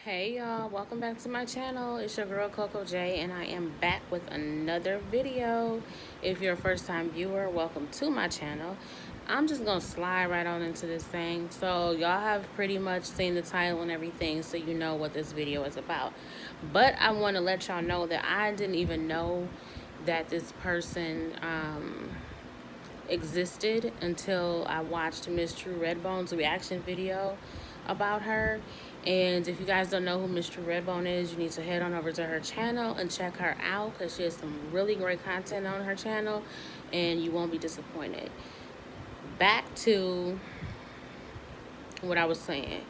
Hey y'all, welcome back to my channel. It's your girl Coco J, and I am back with another video. If you're a first time viewer, welcome to my channel. I'm just gonna slide right on into this thing. So y'all have pretty much seen the title and everything, so you know what this video is about. But I want to let y'all know that I didn't even know that this person existed until I watched Miss True Redbone's reaction video about her. And if you guys don't know who Miss True Redbone is, you need to head on over to her channel and check her out, because she has some really great content on her channel and you won't be disappointed. Back to what I was saying.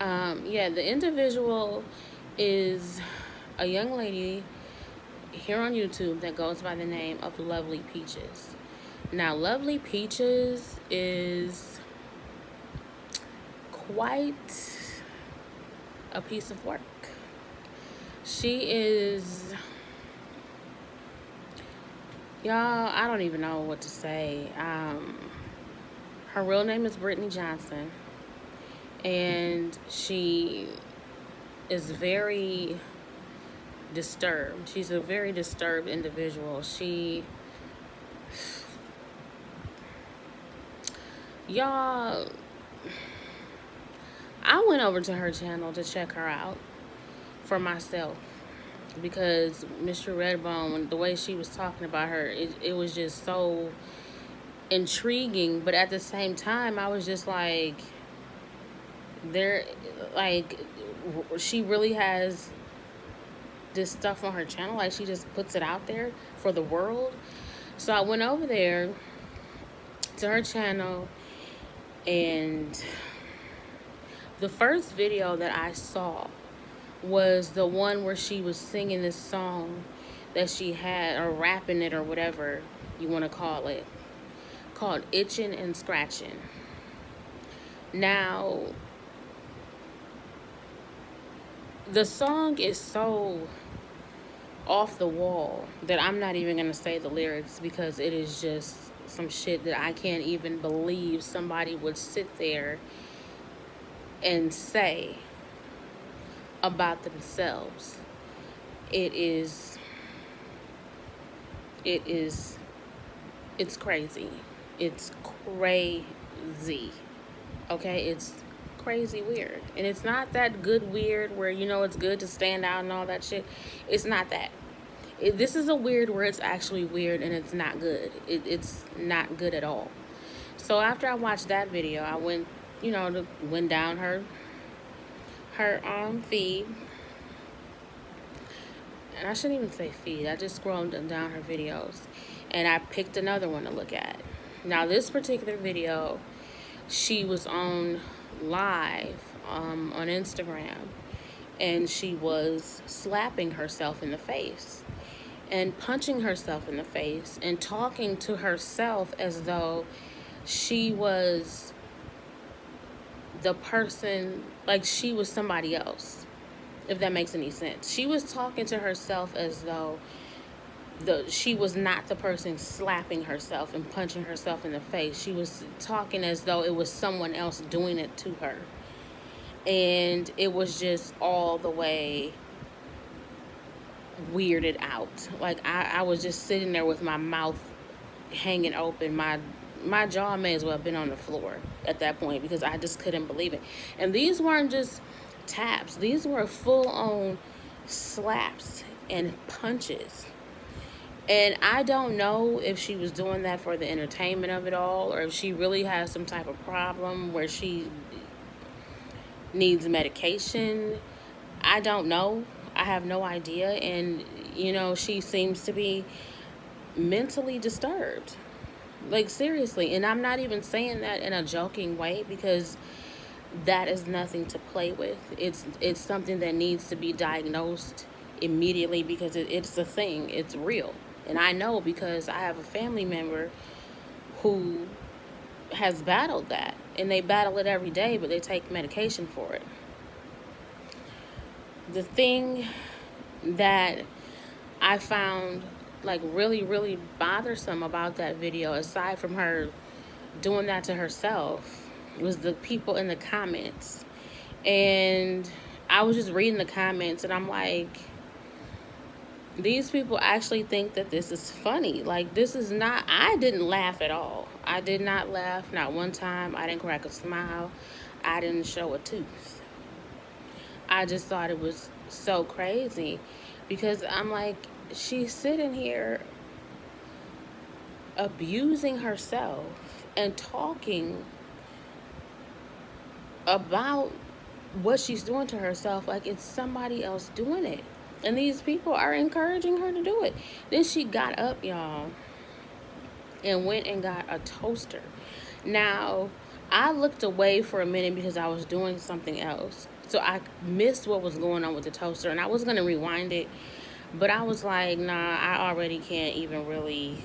Yeah, the individual is a young lady here on YouTube that goes by the name of Lovely Peaches. Now, Lovely Peaches is quite a piece of work. She is, y'all, I don't even know what to say. Her real name is Brittany Johnson, and she is very disturbed. She's a very disturbed individual. Y'all, I went over to her channel to check her out for myself, because Mr. Redbone, the way she was talking about her, it was just so intriguing. But at the same time, I was just like, she really has this stuff on her channel. Like, she just puts it out there for the world. So I went over there to her channel, and the first video that I saw was the one where she was singing this song that she had, or rapping it, or whatever you want to call it, called Itching and Scratching. Now, the song is so off the wall that I'm not even going to say the lyrics, because it is just some shit that I can't even believe somebody would sit there and say about themselves. It's crazy. It's crazy. Okay, it's crazy weird. And it's not that good weird where, you know, it's good to stand out and all that shit. It's not that. This is a weird where it's actually weird and it's not good. It's not good at all. So after I watched that video, I went, went down her feed. And I shouldn't even say feed. I just scrolled down her videos, and I picked another one to look at. Now, this particular video, she was on live on Instagram, and she was slapping herself in the face and punching herself in the face and talking to herself as though she was the person, like she was somebody else, if that makes any sense. She was talking to herself as though she was not the person slapping herself and punching herself in the face. She was talking as though it was someone else doing it to her. And it was just all the way weirded out. Like, I was just sitting there with my mouth hanging open. My jaw may as well have been on the floor at that point, because I just couldn't believe it. And these weren't just taps. These were full-on slaps and punches. And I don't know if she was doing that for the entertainment of it all, or if she really has some type of problem where she needs medication. I don't know. I have no idea. And, she seems to be mentally disturbed. Like, seriously. And I'm not even saying that in a joking way, because that is nothing to play with. It's something that needs to be diagnosed immediately, because it's a thing. It's real. And I know, because I have a family member who has battled that. And they battle it every day, but they take medication for it. The thing that I found, like, really, really bothersome about that video, aside from her doing that to herself, was the people in the comments. And I was just reading the comments and I'm like, these people actually think that this is funny. Like, this is not, I didn't laugh at all. I did not laugh, not one time. I didn't crack a smile. I didn't show a tooth. I just thought it was so crazy because I'm like, she's sitting here abusing herself and talking about what she's doing to herself like it's somebody else doing it. And these people are encouraging her to do it. Then she got up, y'all, and went and got a toaster. Now, I looked away for a minute because I was doing something else. So I missed what was going on with the toaster, and I was going to rewind it. But I was like, nah, I already can't even really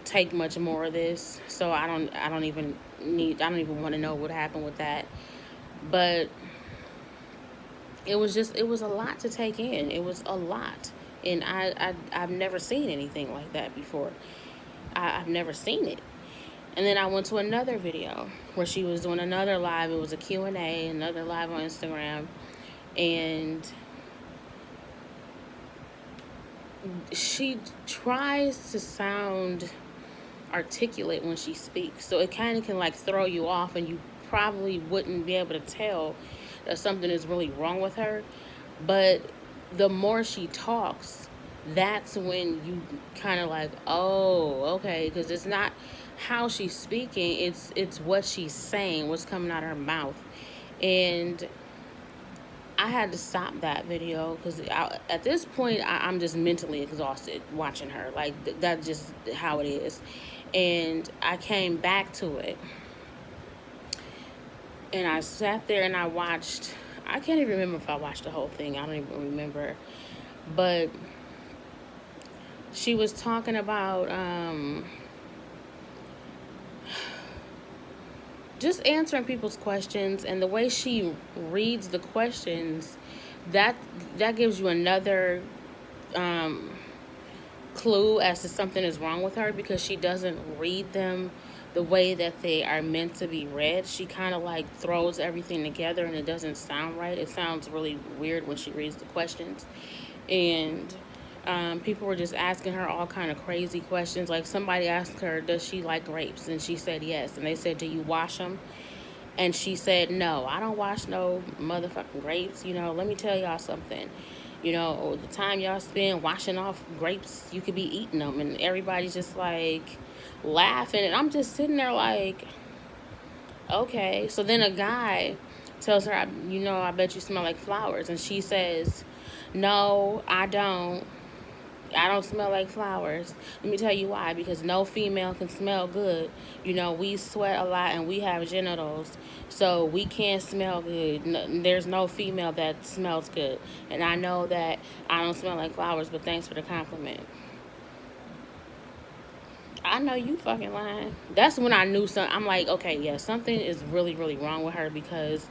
take much more of this. So I don't even want to know what happened with that. But it was a lot to take in. It was a lot. And I've never seen anything like that before. I've never seen it. And then I went to another video where she was doing another live. It was a Q&A, another live on Instagram. And she tries to sound articulate when she speaks. So it kind of can like throw you off, and you probably wouldn't be able to tell that something is really wrong with her. But the more she talks, that's when you kind of like, oh, okay, because it's not how she's speaking, it's what she's saying, what's coming out of her mouth. And I had to stop that video because at this point I'm just mentally exhausted watching her. Like, that's just how it is. And I came back to it, and I sat there and I watched. I can't even remember if I watched the whole thing. I don't even remember. But she was talking about just answering people's questions, and the way she reads the questions, that gives you another clue as to something is wrong with her, because she doesn't read them the way that they are meant to be read. She kind of like throws everything together and it doesn't sound right. It sounds really weird when she reads the questions. And people were just asking her all kind of crazy questions. Like, somebody asked her, does she like grapes? And she said yes. And they said, do you wash them? And she said, no, I don't wash no motherfucking grapes. You know, let me tell y'all something. You know, the time y'all spend washing off grapes, you could be eating them. And everybody's just like laughing. And I'm just sitting there like, okay. So then a guy tells her, you know, I bet you smell like flowers. And she says, no, I don't. I don't smell like flowers. Let me tell you why. Because no female can smell good. You know, we sweat a lot and we have genitals. So we can't smell good. No, there's no female that smells good. And I know that I don't smell like flowers, but thanks for the compliment. I know you fucking lying. That's when I knew something. I'm like, okay, yeah, something is really, really wrong with her, because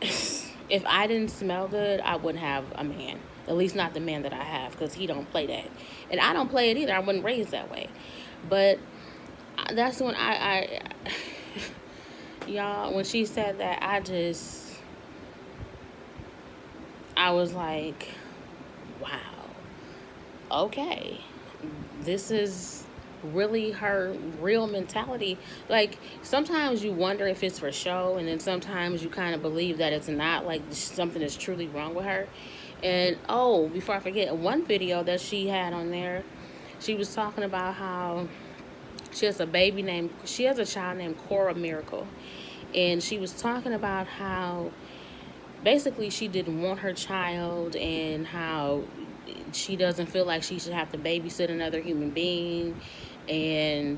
if I didn't smell good, I wouldn't have a man. At least not the man that I have, because he don't play that. And I don't play it either. I wasn't raised that way. But that's when I y'all, when she said that, I was like, wow, okay. This is really her real mentality. Like, sometimes you wonder if it's for show, and then sometimes you kind of believe that it's not, like something is truly wrong with her. And oh, before I forget, one video that she had on there, she was talking about how she has a child named Cora Miracle. And she was talking about how basically she didn't want her child, and how she doesn't feel like she should have to babysit another human being. And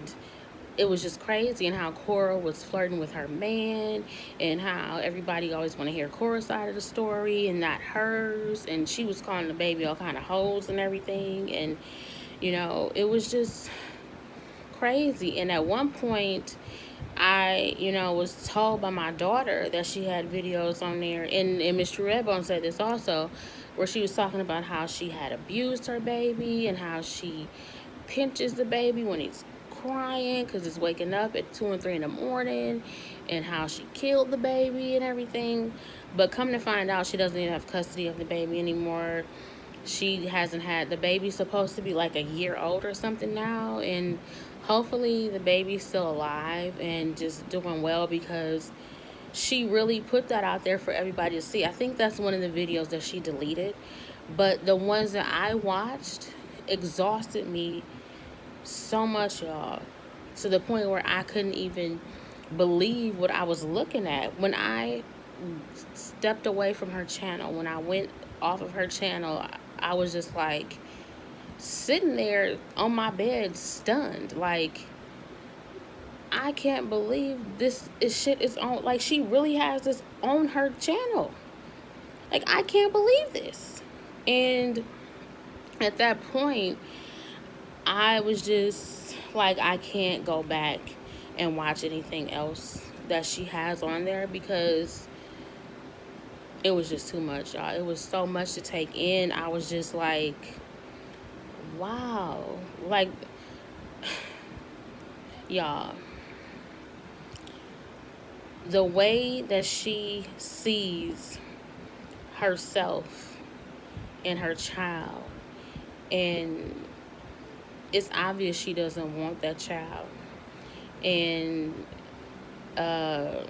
it was just crazy, and how Cora was flirting with her man, and how everybody always want to hear Cora's side of the story and not hers. And she was calling the baby all kind of hoes and everything. And, you know, it was just crazy. And at one point, I, you know, was told by my daughter that she had videos on there, and Mr. Redbone said this also, where she was talking about how she had abused her baby, and how she pinches the baby when he's crying because it's waking up at 2 and 3 in the morning, and how she killed the baby and everything. But come to find out, she doesn't even have custody of the baby anymore. She hasn't had, the baby's supposed to be like a year old or something now, and hopefully the baby's still alive and just doing well, because she really put that out there for everybody to see. I think that's one of the videos that she deleted, but the ones that I watched exhausted me so much, y'all, to the point where I couldn't even believe what I was looking at. When I stepped away from her channel, when I went off of her channel, I was just like sitting there on my bed stunned, like, I can't believe this shit is on. Like, she really has this on her channel. Like, I can't believe this. And at that point, I was just like, I can't go back and watch anything else that she has on there, because it was just too much, y'all. It was so much to take in. I was just like, wow. Like, y'all, the way that she sees herself and her child, and it's obvious she doesn't want that child. And I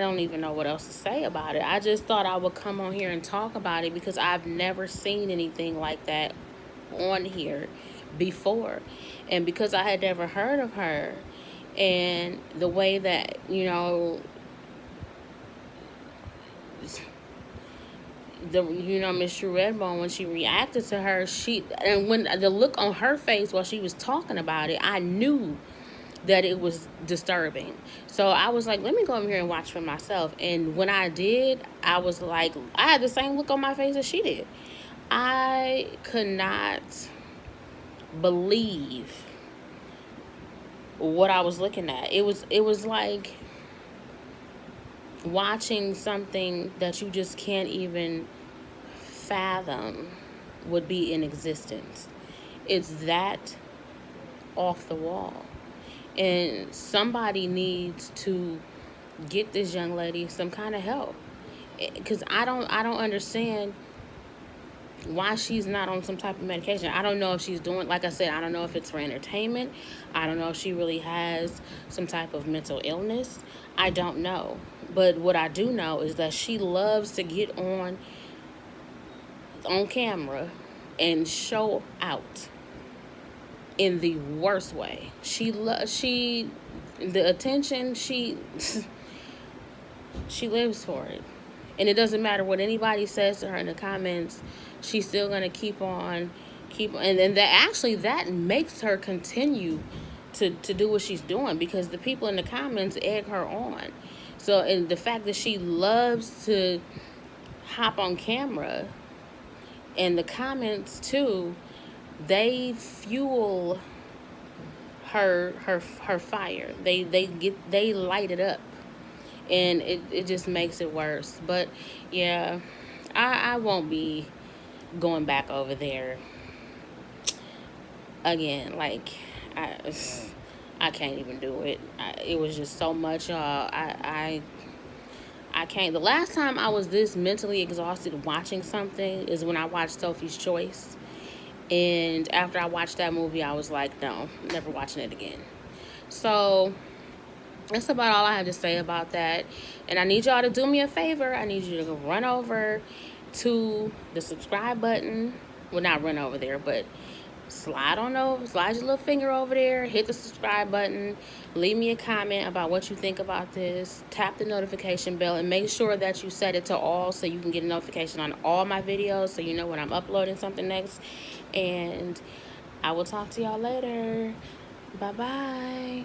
don't even know what else to say about it. I just thought I would come on here and talk about it, because I've never seen anything like that on here before. And because I had never heard of her, and the way that, you know, Miss True Redbone, when she reacted to her, and when the look on her face while she was talking about it, I knew that it was disturbing. So I was like, let me go over here and watch for myself. And when I did, I was like, I had the same look on my face as she did. I could not believe what I was looking at. It was like watching something that you just can't even fathom would be in existence. It's that off the wall. And somebody needs to get this young lady some kind of help, because I don't understand why she's not on some type of medication. I don't know if she's doing, like I said, I don't know if it's for entertainment. I don't know if she really has some type of mental illness. I don't know. But what I do know is that she loves to get on camera and show out in the worst way. The attention, she lives for it. And it doesn't matter what anybody says to her in the comments, she's still going to keep on. And then that makes her continue to do what she's doing, because the people in the comments egg her on. So, and the fact that she loves to hop on camera, and the comments too, they fuel her fire. They light it up, and it just makes it worse. But yeah, I won't be going back over there again. Like, I can't even do it. It was just so much, y'all. I can't. The last time I was this mentally exhausted watching something is when I watched Sophie's Choice. And after I watched that movie, I was like, no, never watching it again. So that's about all I have to say about that. And I need y'all to do me a favor. I need you to run over to the subscribe button. Well, not run over there, but slide your little finger over there, hit the subscribe button, leave me a comment about what you think about this, tap the notification bell, and make sure that you set it to all so you can get a notification on all my videos, so you know when I'm uploading something next. And I will talk to y'all later. Bye bye.